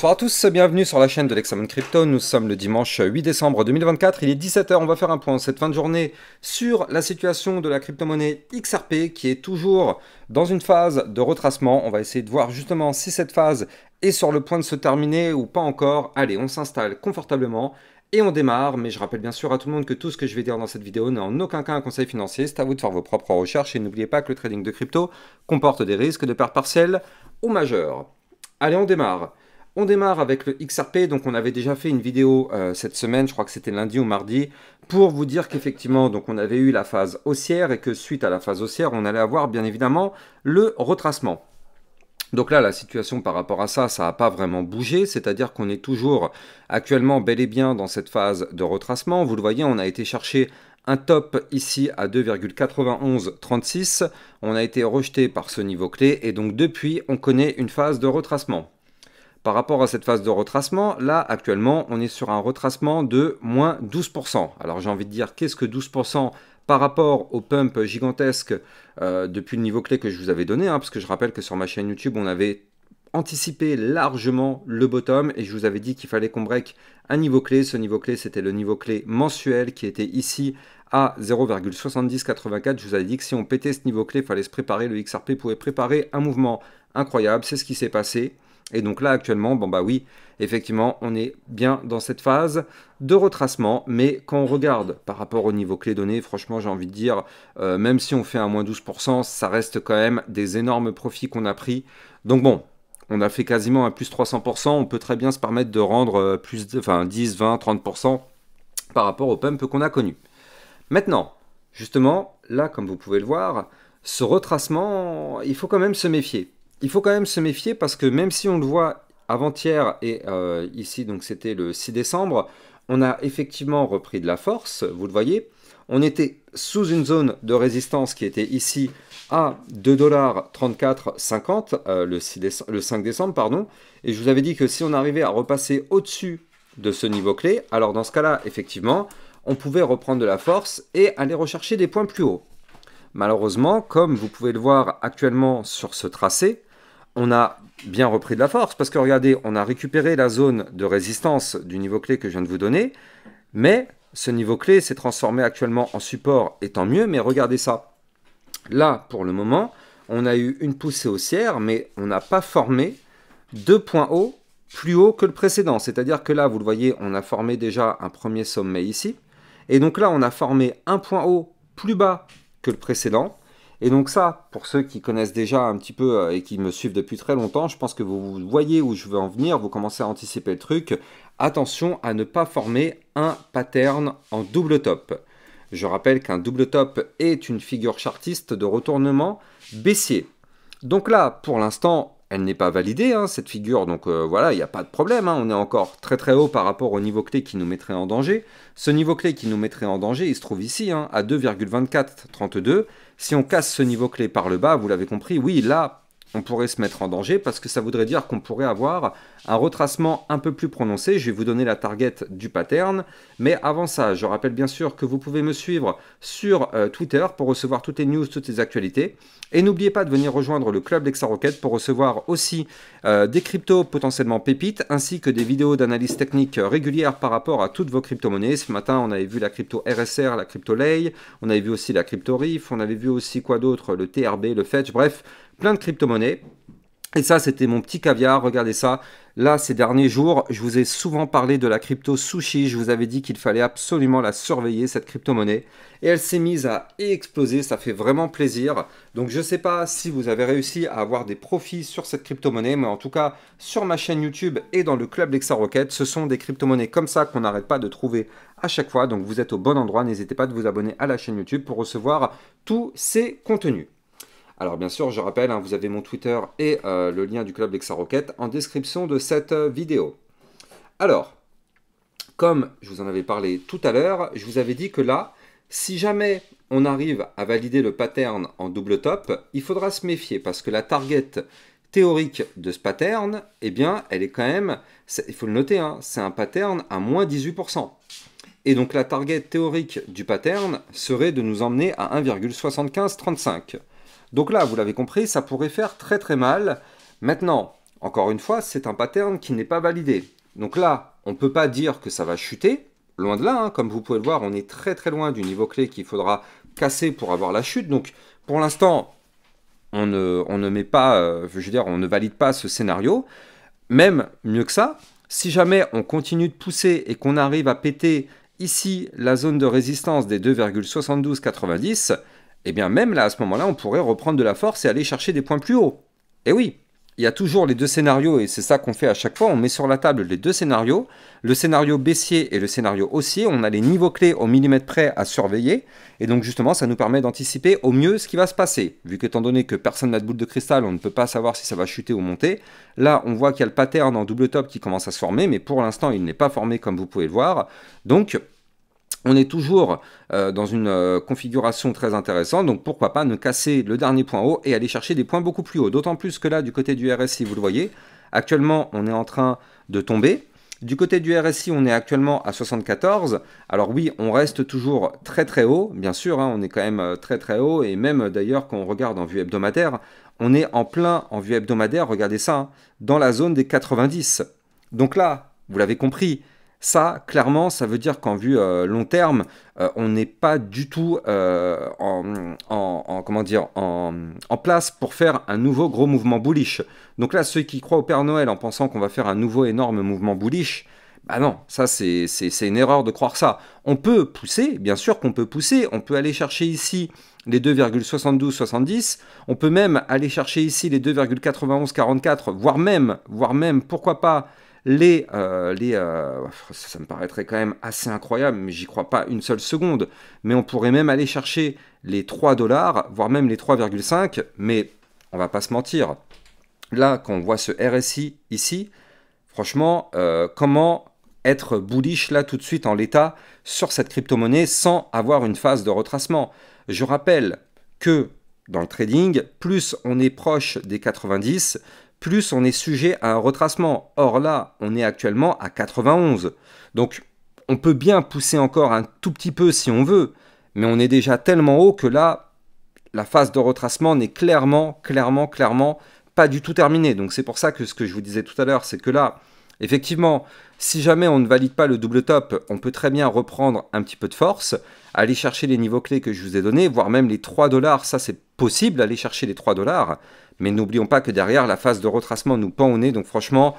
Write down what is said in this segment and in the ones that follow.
Bonsoir à tous, bienvenue sur la chaîne de l'Hexamon Crypto. Nous sommes le dimanche 8 décembre 2024, il est 17 h. On va faire un point cette fin de journée sur la situation de la crypto-monnaie XRP qui est toujours dans une phase de retracement. On va essayer de voir justement si cette phase est sur le point de se terminer ou pas encore. Allez, on s'installe confortablement et on démarre. Mais je rappelle bien sûr à tout le monde que tout ce que je vais dire dans cette vidéo n'est en aucun cas un conseil financier. C'est à vous de faire vos propres recherches et n'oubliez pas que le trading de crypto comporte des risques de pertes partielles ou majeures. Allez, on démarre. On démarre avec le XRP, donc on avait déjà fait une vidéo cette semaine, je crois que c'était lundi ou mardi, pour vous dire qu'effectivement, donc on avait eu la phase haussière et que suite à la phase haussière, on allait avoir bien évidemment le retracement. Donc là, la situation par rapport à ça, ça n'a pas vraiment bougé, c'est-à-dire qu'on est toujours actuellement bel et bien dans cette phase de retracement. Vous le voyez, on a été chercher un top ici à 2,9136, on a été rejeté par ce niveau clé et donc depuis, on connaît une phase de retracement. Par rapport à cette phase de retracement, là, actuellement, on est sur un retracement de moins 12%. Alors, j'ai envie de dire, qu'est-ce que 12% par rapport au pump gigantesque depuis le niveau clé que je vous avais donné, parce que je rappelle que sur ma chaîne YouTube, on avait anticipé largement le bottom et je vous avais dit qu'il fallait qu'on break un niveau clé. Ce niveau clé, c'était le niveau clé mensuel qui était ici à 0,7084. Je vous avais dit que si on pétait ce niveau clé, il fallait se préparer. Le XRP pouvait préparer un mouvement incroyable. C'est ce qui s'est passé. Et donc là, actuellement, bon bah oui, effectivement, on est bien dans cette phase de retracement. Mais quand on regarde par rapport au niveau clé donné, franchement, j'ai envie de dire, même si on fait un moins 12%, ça reste quand même des énormes profits qu'on a pris. Donc bon, on a fait quasiment un plus 300%. On peut très bien se permettre de rendre plus de, 10, 20, 30% par rapport au pump qu'on a connu. Maintenant, justement, là, comme vous pouvez le voir, ce retracement, il faut quand même se méfier. Il faut quand même se méfier parce que même si on le voit avant-hier et ici, donc c'était le 6 décembre, on a effectivement repris de la force, vous le voyez. On était sous une zone de résistance qui était ici à 2,3450 le 5 décembre, pardon. Et je vous avais dit que si on arrivait à repasser au-dessus de ce niveau clé, alors dans ce cas-là, effectivement, on pouvait reprendre de la force et aller rechercher des points plus hauts. Malheureusement, comme vous pouvez le voir actuellement sur ce tracé, on a bien repris de la force parce que regardez, on a récupéré la zone de résistance du niveau clé que je viens de vous donner, mais ce niveau clé s'est transformé actuellement en support et tant mieux, mais regardez ça. Là, pour le moment, on a eu une poussée haussière, mais on n'a pas formé deux points hauts plus hauts que le précédent. C'est-à-dire que là, vous le voyez, on a formé déjà un premier sommet ici, et donc là, on a formé un point haut plus bas que le précédent. Et donc ça, pour ceux qui connaissent déjà un petit peu et qui me suivent depuis très longtemps, je pense que vous voyez où je veux en venir, vous commencez à anticiper le truc. Attention à ne pas former un pattern en double top. Je rappelle qu'un double top est une figure chartiste de retournement baissier. Donc là, pour l'instant, elle n'est pas validée, cette figure, donc voilà, il n'y a pas de problème, on est encore très très haut par rapport au niveau clé qui nous mettrait en danger. Ce niveau clé qui nous mettrait en danger, il se trouve ici, à 2,2432. Si on casse ce niveau clé par le bas, vous l'avez compris, oui, là, on pourrait se mettre en danger parce que ça voudrait dire qu'on pourrait avoir un retracement un peu plus prononcé. Je vais vous donner la target du pattern. Mais avant ça, je rappelle bien sûr que vous pouvez me suivre sur Twitter pour recevoir toutes les news, toutes les actualités. Et n'oubliez pas de venir rejoindre le club d'Exarocket pour recevoir aussi des cryptos potentiellement pépites, ainsi que des vidéos d'analyse technique régulières par rapport à toutes vos crypto-monnaies. Ce matin, on avait vu la crypto RSR, la crypto Lei, on avait vu aussi la crypto RIF, on avait vu aussi quoi d'autre, le TRB, le Fetch, bref, plein de crypto-monnaies. Et ça, c'était mon petit caviar, regardez ça. Là, ces derniers jours, je vous ai souvent parlé de la crypto Sushi. Je vous avais dit qu'il fallait absolument la surveiller, cette crypto-monnaie. Et elle s'est mise à exploser, ça fait vraiment plaisir. Donc, je ne sais pas si vous avez réussi à avoir des profits sur cette crypto-monnaie, mais en tout cas, sur ma chaîne YouTube et dans le club d'Exarocket, ce sont des crypto-monnaies comme ça qu'on n'arrête pas de trouver à chaque fois. Donc, vous êtes au bon endroit. N'hésitez pas de vous abonner à la chaîne YouTube pour recevoir tous ces contenus. Alors bien sûr, je rappelle, vous avez mon Twitter et le lien du club d'Exarocket en description de cette vidéo. Alors, comme je vous en avais parlé tout à l'heure, je vous avais dit que là, si jamais on arrive à valider le pattern en double top, il faudra se méfier parce que la target théorique de ce pattern, eh bien, elle est quand même, il faut le noter, c'est un pattern à moins 18%. Et donc la target théorique du pattern serait de nous emmener à 1,7535. Donc là, vous l'avez compris, ça pourrait faire très très mal. Maintenant, encore une fois, c'est un pattern qui n'est pas validé. Donc là, on ne peut pas dire que ça va chuter, loin de là, hein. Comme vous pouvez le voir, on est très très loin du niveau clé qu'il faudra casser pour avoir la chute. Donc pour l'instant, on ne met pas, je veux dire, on ne valide pas ce scénario. Même mieux que ça, si jamais on continue de pousser et qu'on arrive à péter ici la zone de résistance des 2,7290, et bien même là, à ce moment-là, on pourrait reprendre de la force et aller chercher des points plus hauts. Et oui, il y a toujours les deux scénarios, et c'est ça qu'on fait à chaque fois, on met sur la table les deux scénarios, le scénario baissier et le scénario haussier, on a les niveaux clés au millimètre près à surveiller, et donc justement ça nous permet d'anticiper au mieux ce qui va se passer, vu qu'étant donné que personne n'a de boule de cristal, on ne peut pas savoir si ça va chuter ou monter. Là on voit qu'il y a le pattern en double top qui commence à se former, mais pour l'instant il n'est pas formé comme vous pouvez le voir, donc on est toujours dans une configuration très intéressante, donc pourquoi pas ne casser le dernier point haut et aller chercher des points beaucoup plus hauts. D'autant plus que là, du côté du RSI, vous le voyez, actuellement, on est en train de tomber. Du côté du RSI, on est actuellement à 74. Alors oui, on reste toujours très très haut, bien sûr, hein, on est quand même très très haut, et même d'ailleurs, quand on regarde en vue hebdomadaire, on est en plein en vue hebdomadaire, regardez ça, hein, dans la zone des 90. Donc là, vous l'avez compris, ça, clairement, ça veut dire qu'en vue long terme, on n'est pas du tout comment dire, en place pour faire un nouveau gros mouvement bullish. Donc là, ceux qui croient au Père Noël en pensant qu'on va faire un nouveau énorme mouvement bullish, bah non, ça c'est une erreur de croire ça. On peut pousser, bien sûr qu'on peut pousser, on peut aller chercher ici les 2,7270, on peut même aller chercher ici les 2,9144, voire même, pourquoi pas, ça me paraîtrait quand même assez incroyable, mais j'y crois pas une seule seconde. Mais on pourrait même aller chercher les 3 $, voire même les 3,5, mais on va pas se mentir. Là, quand on voit ce RSI ici, franchement, comment être bullish là tout de suite en l'état sur cette crypto-monnaie sans avoir une phase de retracement? Je rappelle que dans le trading, plus on est proche des 90, plus on est sujet à un retracement. Or là, on est actuellement à 91. Donc, on peut bien pousser encore un tout petit peu si on veut, mais on est déjà tellement haut que là, la phase de retracement n'est clairement pas du tout terminée. Donc, c'est pour ça que ce que je vous disais tout à l'heure, c'est que là, effectivement, si jamais on ne valide pas le double top, on peut très bien reprendre un petit peu de force, aller chercher les niveaux clés que je vous ai donnés, voire même les 3 $, ça c'est possible, aller chercher les 3 $, mais n'oublions pas que derrière, la phase de retracement nous pend au nez, donc franchement,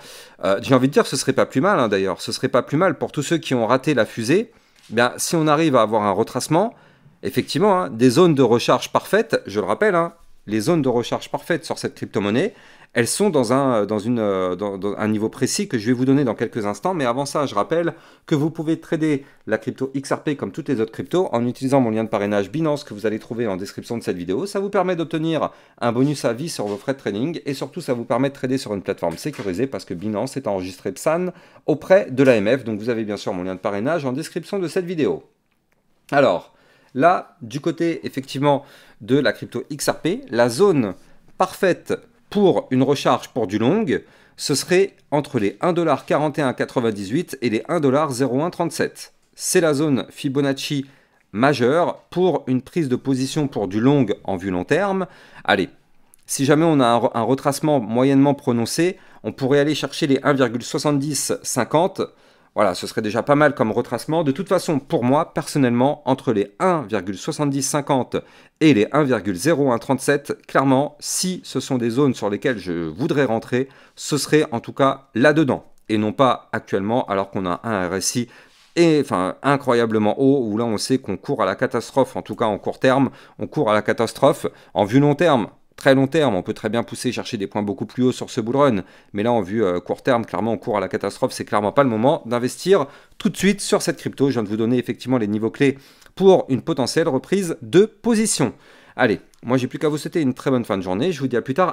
j'ai envie de dire, ce serait pas plus mal, hein, d'ailleurs, ce serait pas plus mal pour tous ceux qui ont raté la fusée, bien, si on arrive à avoir un retracement, effectivement, hein, des zones de recharge parfaites, je le rappelle, hein, les zones de recharge parfaites sur cette crypto-monnaie, elles sont dans un niveau précis que je vais vous donner dans quelques instants. Mais avant ça, je rappelle que vous pouvez trader la crypto XRP comme toutes les autres cryptos en utilisant mon lien de parrainage Binance que vous allez trouver en description de cette vidéo. Ça vous permet d'obtenir un bonus à vie sur vos frais de trading et surtout ça vous permet de trader sur une plateforme sécurisée parce que Binance est enregistré PSAN auprès de l'AMF. Donc vous avez bien sûr mon lien de parrainage en description de cette vidéo. Alors, là, du côté effectivement de la crypto XRP, la zone parfaite pour une recharge pour du long, ce serait entre les 1,4198 et les 1,0137. C'est la zone Fibonacci majeure pour une prise de position pour du long en vue long terme. Allez, si jamais on a un retracement moyennement prononcé, on pourrait aller chercher les 1,7050. Voilà, ce serait déjà pas mal comme retracement. De toute façon, pour moi, personnellement, entre les 1,7050 et les 1,0137, clairement, si ce sont des zones sur lesquelles je voudrais rentrer, ce serait en tout cas là-dedans. Et non pas actuellement, alors qu'on a un RSI incroyablement haut, où là on sait qu'on court à la catastrophe, en tout cas en court terme, on court à la catastrophe. En vue long terme, très long terme, on peut très bien pousser, chercher des points beaucoup plus hauts sur ce bull run, mais là en vue court terme, clairement on court à la catastrophe, c'est clairement pas le moment d'investir tout de suite sur cette crypto. Je viens de vous donner effectivement les niveaux clés pour une potentielle reprise de position. Allez, moi j'ai plus qu'à vous souhaiter une très bonne fin de journée, je vous dis à plus tard.